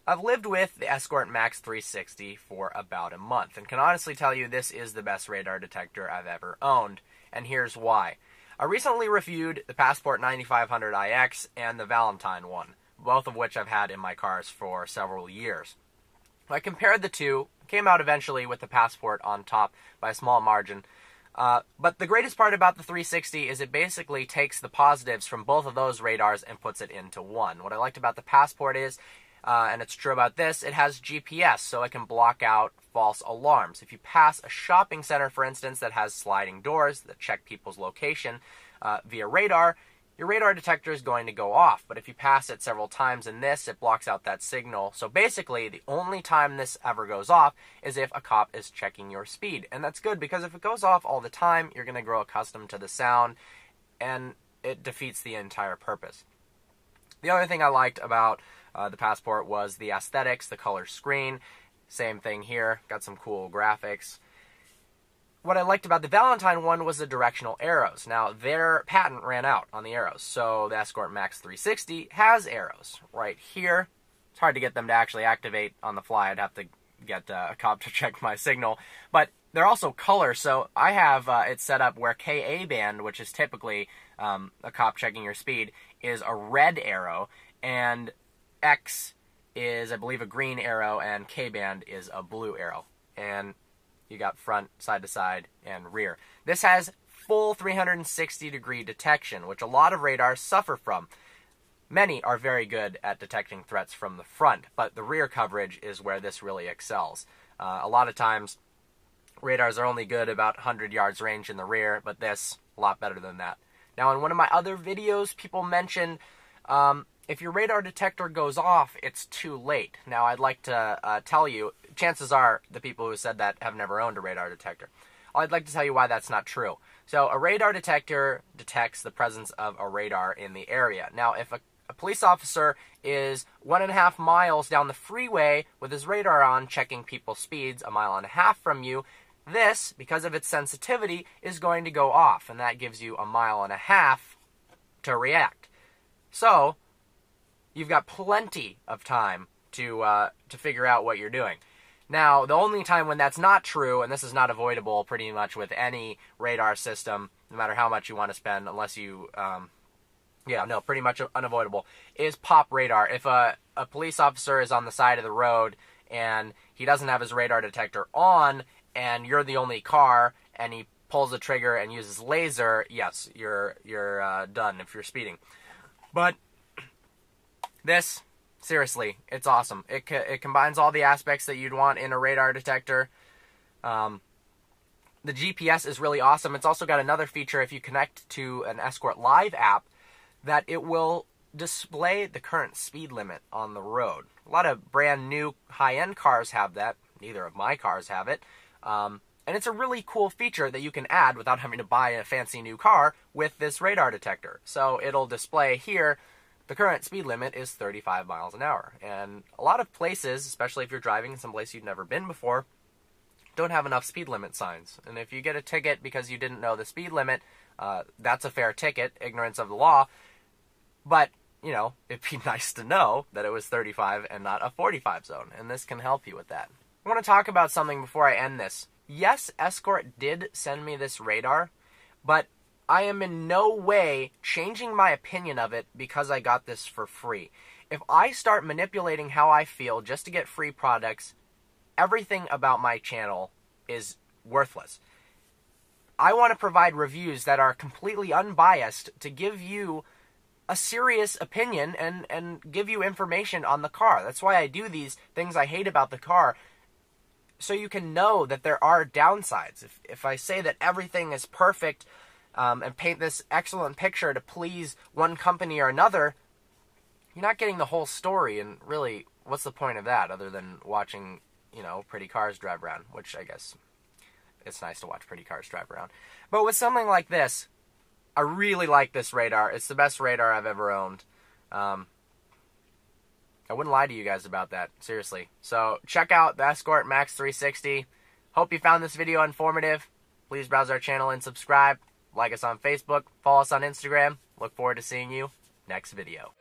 I've lived with the Escort Max 360 for about a month, and can honestly tell you this is the best radar detector I've ever owned, and here's why. I recently reviewed the Passport 9500iX and the Valentine one, both of which I've had in my cars for several years. I compared the two, came out eventually with the Passport on top by a small margin, but the greatest part about the 360 is it basically takes the positives from both of those radars and puts it into one. What I liked about the Passport is, and it's true about this, it has GPS, so it can block out false alarms. If you pass a shopping center, for instance, that has sliding doors that check people's location via radar, your radar detector is going to go off. But if you pass it several times in this, it blocks out that signal. So basically, the only time this ever goes off is if a cop is checking your speed. And that's good, because if it goes off all the time, you're going to grow accustomed to the sound, and it defeats the entire purpose. The other thing I liked about the Passport was the aesthetics, the color screen. Same thing here, got some cool graphics. What I liked about the Valentine one was the directional arrows. Now, their patent ran out on the arrows, so the Escort Max 360 has arrows right here. It's hard to get them to actually activate on the fly. I'd have to get a cop to check my signal. But they're also color, so I have it set up where KA band, which is typically a cop checking your speed, is a red arrow, and X is, I believe, a green arrow, and K-band is a blue arrow. And you got front, side to side, and rear. This has full 360-degree detection, which a lot of radars suffer from. Many are very good at detecting threats from the front, but the rear coverage is where this really excels. A lot of times, radars are only good about 100 yards range in the rear, but this, a lot better than that. Now, in one of my other videos, people mentioned if your radar detector goes off, it's too late. Now, I'd like to tell you, chances are the people who said that have never owned a radar detector. I'd like to tell you why that's not true. So, a radar detector detects the presence of a radar in the area. Now, if a police officer is 1.5 miles down the freeway with his radar on, checking people's speeds 1.5 miles from you, this, because of its sensitivity, is going to go off, and that gives you 1.5 miles to react. So, you've got plenty of time to figure out what you're doing. Now, the only time when that's not true, and this is not avoidable pretty much with any radar system, no matter how much you want to spend, unless you, pretty much unavoidable, is pop radar. If a police officer is on the side of the road and he doesn't have his radar detector on, and you're the only car, and he pulls the trigger and uses laser, yes, you're done if you're speeding. But this, seriously, it's awesome. It combines all the aspects that you'd want in a radar detector. The GPS is really awesome. It's also got another feature if you connect to an Escort Live app, that it will display the current speed limit on the road. A lot of brand new high-end cars have that. Neither of my cars have it. And it's a really cool feature that you can add without having to buy a fancy new car with this radar detector. So it'll display here, the current speed limit is 35 miles an hour. And a lot of places, especially if you're driving in some place you've never been before, don't have enough speed limit signs. And if you get a ticket because you didn't know the speed limit, that's a fair ticket, ignorance of the law. But, you know, it'd be nice to know that it was 35 and not a 45 zone. And this can help you with that. I want to talk about something before I end this. Yes, Escort did send me this radar, but I am in no way changing my opinion of it because I got this for free. If I start manipulating how I feel just to get free products, everything about my channel is worthless. I want to provide reviews that are completely unbiased to give you a serious opinion and give you information on the car. That's why I do these things I hate about the car, so you can know that there are downsides. If I say that everything is perfect, and paint this excellent picture to please one company or another, you're not getting the whole story, and really, what's the point of that other than watching, pretty cars drive around, which I guess it's nice to watch pretty cars drive around. But with something like this, I really like this radar. It's the best radar I've ever owned. I wouldn't lie to you guys about that, seriously. So check out the Escort Max 360. Hope you found this video informative. Please browse our channel and subscribe. Like us on Facebook, follow us on Instagram. Look forward to seeing you next video.